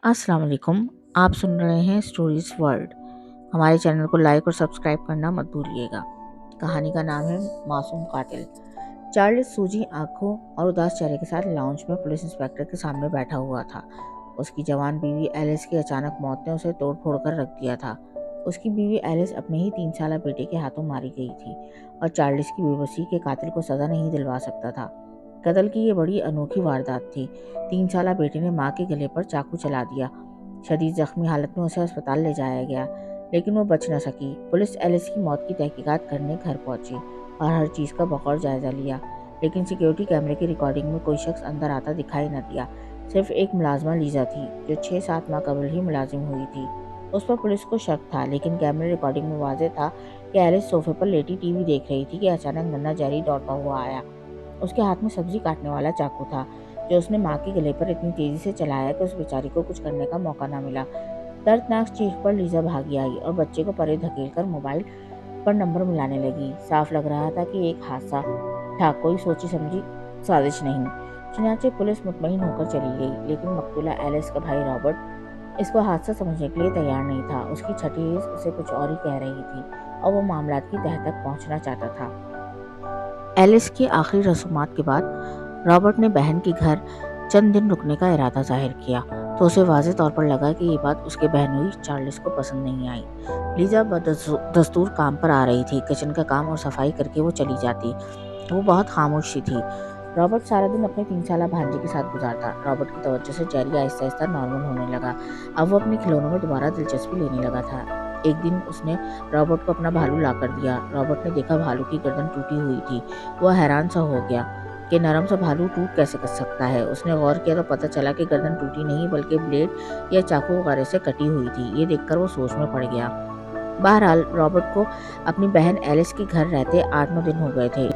अस्सलाम वालेकुम। आप सुन रहे हैं स्टोरीज वर्ल्ड। हमारे चैनल को लाइक और सब्सक्राइब करना मत भूलिएगा। कहानी का नाम है मासूम कातिल। चार्ल्स सूजी आंखों और उदास चेहरे के साथ लाउंज में पुलिस इंस्पेक्टर के सामने बैठा हुआ था। उसकी जवान बीवी एलिस की अचानक मौत ने उसे तोड़ फोड़ कर रख दिया था। उसकी बीवी एलिस अपने ही 3 साल बेटे के हाथों मारी गई थी और चार्ल्स की बेबसी के कातिल को सजा नहीं दिलवा सकता था। कत्ल की ये बड़ी अनोखी वारदात थी। 3 साल बेटे ने मां के गले पर चाकू चला दिया। शदीद जख्मी हालत में उसे अस्पताल ले जाया गया, लेकिन वो बच न सकी। पुलिस एलिस की मौत की तहकीकात करने घर पहुंची और हर चीज का बगौर जायजा लिया, लेकिन सिक्योरिटी कैमरे की रिकॉर्डिंग में कोई शख्स अंदर आता दिखाई न दिया। सिर्फ एक मुलाजमा लीजा थी, जो 6-7 माह कबल ही मुलाजिम हुई थी। उस पर पुलिस को शक था, लेकिन कैमरे रिकॉर्डिंग में वाज़ेह था कि एलिस सोफे पर लेटी टीवी देख रही थी कि अचानक नन्हा जेरी दौड़ता हुआ आया। उसके हाथ में सब्जी काटने वाला चाकू था, जो उसने माँ के गले पर इतनी तेजी से चलाया कि उस बेचारी को कुछ करने का मौका न मिला। दर्दनाक चीख पर लीजा भागी आई और बच्चे को परे धकेलकर मोबाइल पर नंबर मिलाने लगी। साफ लग रहा था कि एक हादसा था, कोई सोची समझी साजिश नहीं। चुनाचे पुलिस मुतमईन होकर चली गई, लेकिन मकतूला एलिस का भाई रॉबर्ट इसको हादसा समझने के लिए तैयार नहीं था। उसकी छठी हिस्स उसे कुछ और ही कह रही थी और वो मामलात की तह तक पहुंचना चाहता था। एलिस की आखिरी रसूमात के बाद रॉबर्ट ने बहन के घर चंद दिन रुकने का इरादा जाहिर किया, तो उसे वाज़ेह तौर पर लगा कि ये बात उसके बहनोई चार्ल्स को पसंद नहीं आई। लीजा दस्तूर काम पर आ रही थी। किचन का काम और सफाई करके वो चली जाती। वो बहुत खामोश सी थी। रॉबर्ट सारा दिन अपने 3 साल भांजे के साथ गुजारता। रॉबर्ट की तवज्जो से जेरी आहिस्ता आहिस्ता नॉर्मल होने लगा। अब वो अपने खिलौनों में दोबारा दिलचस्पी लेने लगा था। एक दिन उसने रॉबर्ट को अपना भालू ला कर दिया। रॉबर्ट ने देखा भालू की गर्दन टूटी हुई थी। वह हैरान सा हो गया कि नरम सा भालू टूट कैसे कर सकता है। उसने गौर किया तो पता चला कि गर्दन टूटी नहीं, बल्कि ब्लेड या चाकू वगैरह से कटी हुई थी। ये देखकर वो सोच में पड़ गया। बहरहाल रॉबर्ट को अपनी बहन एलिस के घर रहते 8-9 दिन हो गए थे,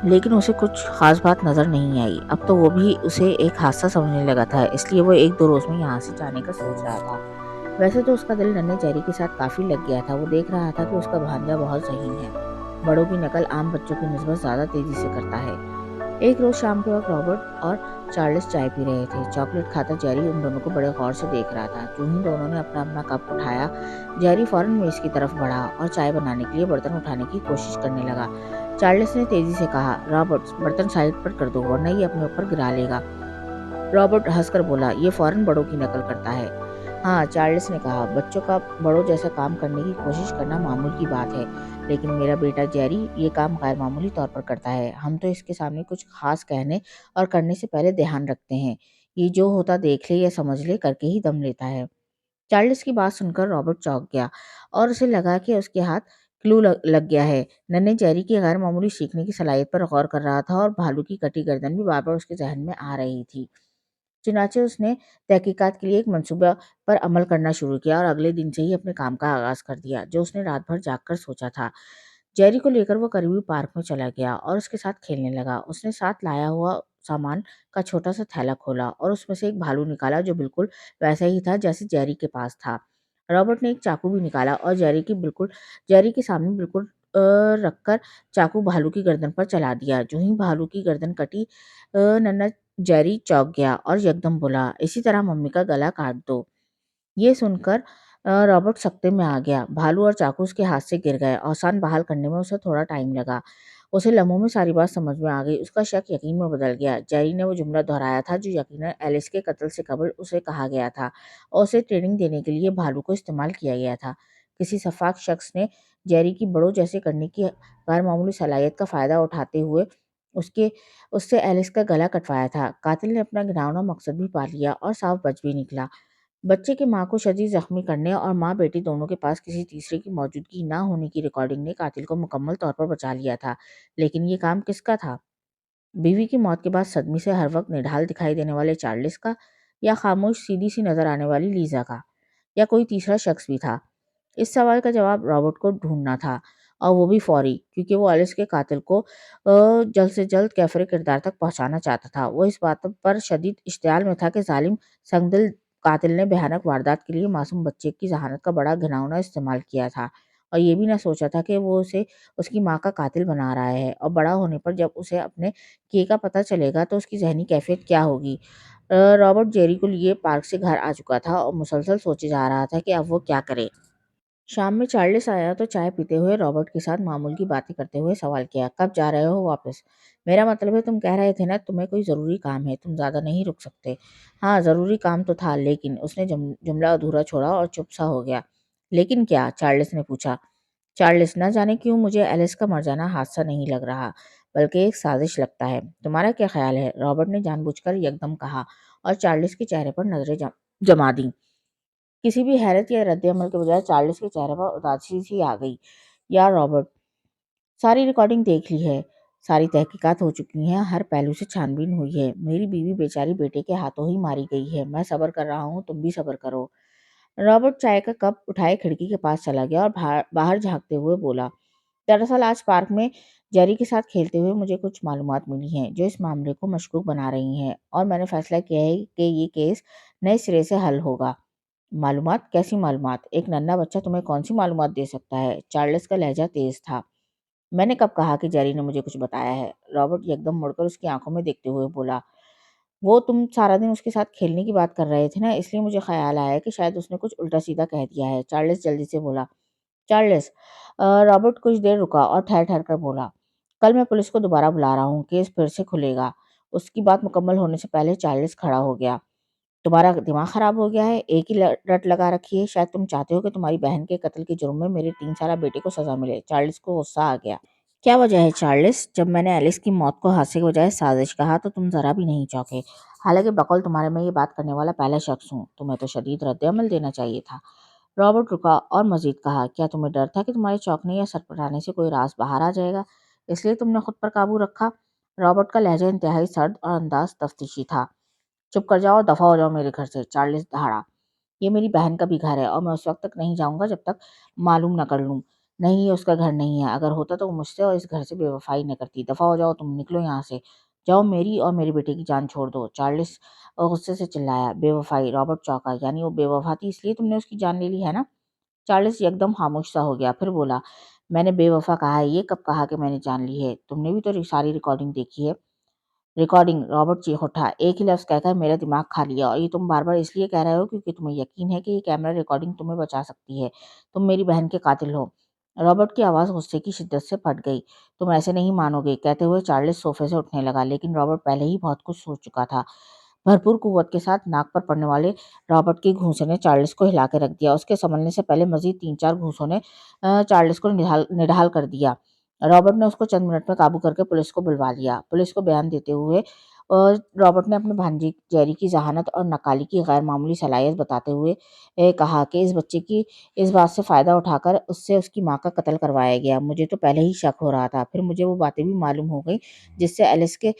लेकिन उसे कुछ खास बात नजर नहीं आई। अब तो वो भी उसे एक हादसा समझने लगा था, इसलिए वो 1-2 रोज में यहाँ से जाने का सोच रहा था। वैसे तो उसका दिल नन्हे जेरी के साथ काफी लग गया था। वो देख रहा था कि उसका भांजा बहुत ज़हीन है, बड़ों की नकल आम बच्चों की निस्बत ज्यादा तेजी से करता है। एक रोज शाम के वक्त रॉबर्ट और चार्ल्स चाय पी रहे थे। चॉकलेट खाता जेरी उन दोनों को बड़े गौर से देख रहा था। जो ही दोनों ने अपना अपना कप उठाया, जेरी फौरन मेज की तरफ बढ़ा और चाय बनाने के लिए बर्तन उठाने की कोशिश करने लगा। चार्ल्स ने तेजी से कहा, रॉबर्ट बर्तन साइड पर कर दो, वरना ये अपने ऊपर गिरा लेगा। रॉबर्ट हंसकर बोला, ये फौरन बड़ों की नकल करता है। हाँ, चार्ल्स ने कहा, बच्चों का बड़ों जैसा काम करने की कोशिश करना मामूल की बात है, लेकिन मेरा बेटा जेरी ये काम गैर मामूली तौर पर करता है। हम तो इसके सामने कुछ खास कहने और करने से पहले ध्यान रखते हैं। ये जो होता देख ले या समझ ले, करके ही दम लेता है। चार्ल्स की बात सुनकर रॉबर्ट चौंक गया और उसे लगा कि उसके हाथ क्लू लग गया है। नन्हे जेरी की गैर मामूली सीखने की सलाहियत पर गौर कर रहा था और भालू की कटी गर्दन भी बार बार उसके जहन में आ रही थी। चुनाचे उसने तहकीकात के लिए एक मंसूबा पर अमल करना शुरू किया और अगले दिन से ही अपने काम का आगाज कर दिया, जो उसने रात भर जागकर सोचा था। जेरी को लेकर वो करीबी पार्क में चला गया और उसके साथ खेलने लगा। उसने साथ लाया हुआ सामान का छोटा सा थैला खोला और उसमें से एक भालू निकाला, जो बिल्कुल वैसा ही था जैसे जेरी के पास था। रॉबर्ट ने एक चाकू भी निकाला और जेरी के सामने बिल्कुल रखकर चाकू भालू की गर्दन पर चला दिया। जो ही भालू की गर्दन कटी, नन्हा जेरी चौंक गया और यकदम बोला, इसी तरह मम्मी का गला काट दो। ये सुनकर रॉबर्ट सख्ते में आ गया। भालू और चाकू उसके हाथ से गिर गए। औसान बहाल करने में उसे थोड़ा टाइम लगा। उसे लम्हों में सारी बात समझ में आ गई। उसका शक यकीन में बदल गया। जेरी ने वो जुमला दोहराया था जो यकीनन एलिस के कत्ल से कबल उसे कहा गया था और उसे ट्रेनिंग देने के लिए भालू को इस्तेमाल किया गया था। किसी सफाक शख्स ने जेरी की बड़ों जैसे करने की गैर मामूली सलाहियत का फायदा उठाते हुए उसके उससे एलिस का गला कटवाया था। कातिल ने अपना घिनौना मकसद भी पा लिया और साफ बच भी निकला। बच्चे की मां को शदीद जख्मी करने और मां बेटी दोनों के पास किसी तीसरे की मौजूदगी न होने की रिकॉर्डिंग ने कातिल को मुकम्मल तौर पर बचा लिया था। लेकिन ये काम किसका था? बीवी की मौत के बाद सदमे से हर वक्त निढाल दिखाई देने वाले चार्ल्स का, या खामोश सीधी सी नजर आने वाली लीजा का, या कोई तीसरा शख्स भी था? इस सवाल का जवाब रॉबर्ट को ढूंढना था, और वो भी फौरी, क्योंकि वो एलिस के कातिल को जल्द से जल्द कैफरे किरदार तक पहुंचाना चाहता था। वो इस बात पर शदीद इश्तियाल में था कि जालिम संगदिल कातिल ने भयानक वारदात के लिए मासूम बच्चे की जहानत का बड़ा घिनौना इस्तेमाल किया था, और ये भी ना सोचा था कि वो उसे उसकी माँ का कातिल बना रहा है, और बड़ा होने पर जब उसे अपने किए का पता चलेगा तो उसकी जहनी कैफियत क्या होगी। रॉबर्ट जेरी को लिए पार्क से घर आ चुका था और मुसलसल सोचे जा रहा था कि अब वो क्या करे। शाम में चार्ल्स आया तो चाय पीते हुए रॉबर्ट के साथ मामूल की बातें करते हुए सवाल किया, कब जा रहे हो वापस? मेरा मतलब है, तुम कह रहे थे ना तुम्हें कोई ज़रूरी काम है, तुम ज़्यादा नहीं रुक सकते। हाँ, ज़रूरी काम तो था, लेकिन उसने जुमला अधूरा छोड़ा और चुप सा हो गया। लेकिन क्या? चार्ल्स ने पूछा। चार्ल्स, ना जाने क्यों मुझे एलिस का मर जाना हादसा नहीं लग रहा, बल्कि एक साजिश लगता है। तुम्हारा क्या ख्याल है? रॉबर्ट ने जानबूझकर एकदम कहा और चार्ल्स के चेहरे पर नजरें जमा दी। किसी भी हैरत या रद्द-ए-अमल के बजाय चार्ल्स के चेहरे पर उदासी सी आ गई। यार रॉबर्ट, सारी रिकॉर्डिंग देख ली है, सारी तहकीकात हो चुकी हैं, हर पहलू से छानबीन हुई है। मेरी बीवी बेचारी बेटे के हाथों ही मारी गई है। मैं सब्र कर रहा हूँ, तुम भी सब्र करो। रॉबर्ट चाय का कप उठाए खिड़की के पास चला गया और बाहर झाँकते हुए बोला, दरअसल आज पार्क में जेरी के साथ खेलते हुए मुझे कुछ मालूमात मिली हैं जो इस मामले को मशकूक बना रही हैं, और मैंने फैसला किया है कि ये केस नए सिरे से हल होगा। मालूमात? कैसी मालूमात? एक नन्हा बच्चा तुम्हें कौन सी मालूमात दे सकता है? चार्ल्स का लहजा तेज था। मैंने कब कहा कि जेरी ने मुझे कुछ बताया है? रॉबर्ट एकदम मुड़कर उसकी आंखों में देखते हुए बोला, वो तुम सारा दिन उसके साथ खेलने की बात कर रहे थे ना, इसलिए मुझे ख्याल आया कि शायद उसने कुछ उल्टा सीधा कह दिया है। चार्ल्स जल्दी से बोला। चार्ल्स, रॉबर्ट कुछ देर रुका और ठहर ठहर कर बोला, कल मैं पुलिस को दोबारा बुला रहा हूँ, केस फिर से खुलेगा। उसकी बात मुकम्मल होने से पहले चार्ल्स खड़ा हो गया। तुम्हारा दिमाग खराब हो गया है? एक ही रट लगा रखी है। शायद तुम चाहते हो कि तुम्हारी बहन के कत्ल के जुर्म में मेरे 3 साल बेटे को सजा मिले। चार्ल्स को गुस्सा आ गया। क्या वजह है चार्ल्स? जब मैंने एलिस की मौत को हादसे के बजाय साजिश कहा तो तुम जरा भी नहीं चौंके। हालांकि बकौल तुम्हारे में ये बात करने वाला पहला शख्स हूँ। तुम्हें तो शदीद रद्द-ए-अमल देना चाहिए था। रॉबर्ट रुका और मजीद कहा, क्या तुम्हें डर था कि तुम्हारे चौंकने या सटपटाने से कोई राज बाहर आ जाएगा, इसलिए तुमने खुद पर काबू रखा? रॉबर्ट का लहजा इंतहाई सर्द और अंदाज तफ्तीशी था। चुप कर जाओ, दफा हो जाओ मेरे घर से। चार्ल्स दहाड़ा। ये मेरी बहन का भी घर है और मैं उस वक्त तक नहीं जाऊंगा जब तक मालूम न कर लूं। नहीं, ये उसका घर नहीं है। अगर होता तो वो मुझसे और इस घर से बेवफाई न करती। दफा हो जाओ, तुम निकलो यहाँ से। जाओ, मेरी और मेरे बेटे की जान छोड़ दो। चार्ल्स गुस्से से चिल्लाया। बेवफाई? रॉबर्ट चौंका। यानी वो बेवफा थी इसलिए तुमने उसकी जान ले ली है ना? चार्ल्स एकदम खामोश सा हो गया, फिर बोला, मैंने बेवफा कहा है? ये कब कहा कि मैंने जान ली है? तुमने भी तो सारी रिकॉर्डिंग देखी है। रिकॉर्डिंग? रॉबर्ट चीख उठा, एक ही लफ्ज़ कहकर मेरा दिमाग खा लिया, और ये तुम बार-बार इसलिए कह रहे हो क्योंकि तुम्हें यकीन है कि ये कैमरा रिकॉर्डिंग तुम्हें बचा सकती है। तुम मेरी बहन के कातिल हो। रॉबर्ट की आवाज़ गुस्से की शिद्दत से फट गई। तुम ऐसे नहीं मानोगे, कहते हुए चार्ल्स सोफे से उठने लगा, लेकिन रॉबर्ट पहले ही बहुत कुछ सोच चुका था। भरपूर कुव्वत के साथ नाक पर पड़ने वाले रॉबर्ट की घूंसे ने चार्ल्स को हिला के रख दिया। उसके संभलने से पहले मज़ीद 3-4 घूंसों ने चार्ल्स को निढाल कर दिया। रॉबर्ट ने उसको चंद मिनट में काबू करके पुलिस को बुलवा लिया। पुलिस को बयान देते हुए रॉबर्ट ने अपने भांजे जेरी की ज़हानत और नकाली की गैर मामूली सलाहियत बताते हुए कहा कि इस बच्चे की इस बात से फ़ायदा उठाकर उससे उसकी माँ का कत्ल करवाया गया। मुझे तो पहले ही शक हो रहा था, फिर मुझे वो बातें भी मालूम हो गई जिससे एलिस के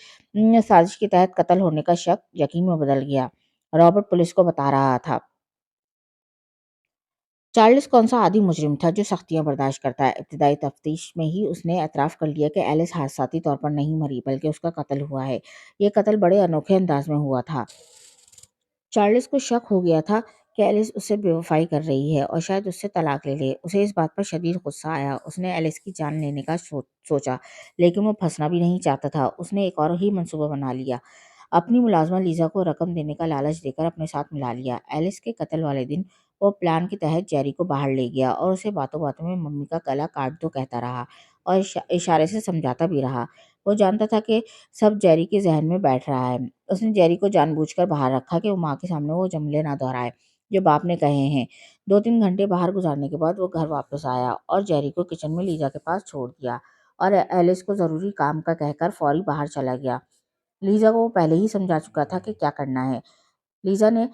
साजिश के तहत कत्ल होने का शक यकीन में बदल गया। रॉबर्ट पुलिस को बता रहा था। चार्ल्स कौन सा आदि मुजरिम था जो सख्तियां बर्दाश्त करता है। इब्तदाई तफ्तीश में ही उसने एतराफ़ कर लिया कि एलिस हादसाती तौर पर नहीं मरी, बल्कि उसका कत्ल हुआ है। ये कत्ल बड़े अनोखे अंदाज में हुआ था। चार्ल्स को शक हो गया था कि एलिस उससे बेवफाई कर रही है और शायद उससे तलाक ले ले। उसे इस बात पर शदीद गुस्सा आया। उसने एलिस की जान लेने का सोचा, लेकिन वो फंसना भी नहीं चाहता था। उसने एक और ही मंसूबा बना लिया। अपनी मुलाजमा लीजा को रकम देने का लालच देकर अपने साथ मिला लिया। एलिस के कत्ल वाले दिन वो प्लान के तहत जेरी को बाहर ले गया और उसे बातों बातों में मम्मी का गला काट दो कहता रहा, और इशारे से समझाता भी रहा। वो जानता था कि सब जेरी के जहन में बैठ रहा है। उसने जेरी को जानबूझकर बाहर रखा कि वो माँ के सामने वो जुमले ना दोहराए जो बाप ने कहे हैं। 2-3 घंटे बाहर गुजारने के बाद वो घर वापस आया और जेरी को किचन में लीजा के पास छोड़ दिया और एलिस को ज़रूरी काम का कहकर फौरी बाहर चला गया। लीजा को वो पहले ही समझा चुका था कि क्या करना है। लीजा ने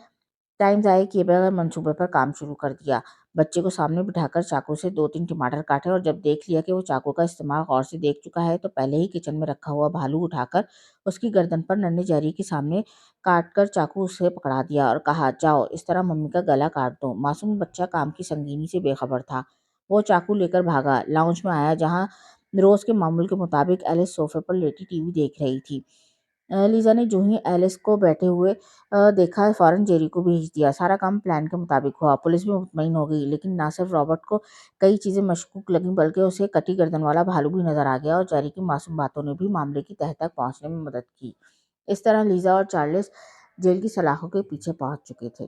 टाइम ज़ाया किए बगैर मंसूबे पर काम शुरू कर दिया। बच्चे को सामने बिठाकर चाकू से 2-3 टमाटर काटे और जब देख लिया कि वो चाकू का इस्तेमाल गौर से देख चुका है, तो पहले ही किचन में रखा हुआ भालू उठाकर उसकी गर्दन पर नन्हे जेरी के सामने काट कर चाकू उसे पकड़ा दिया और कहा, जाओ इस तरह मम्मी का गला काट दो। मासूम बच्चा काम की संगीनी से बेखबर था। वो चाकू लेकर भागा, लाउंज में आया जहाँ रोज़ के मामूल के मुताबिक एलिस सोफे पर लेटी टीवी देख रही थी। लीज़ा ने जो ही एलिस को बैठे हुए देखा, फ़ौरन जेरी को भेज दिया। सारा काम प्लान के मुताबिक हुआ। पुलिस भी मुतमईन हो गई, लेकिन ना सिर्फ रॉबर्ट को कई चीज़ें मशकूक लगीं, बल्कि उसे कटी गर्दन वाला भालू भी नज़र आ गया, और जेरी की मासूम बातों ने भी मामले की तह तक पहुँचने में मदद की। इस तरह लीज़ा और चार्ल्स जेल की सलाखों के पीछे पहुंच चुके थे।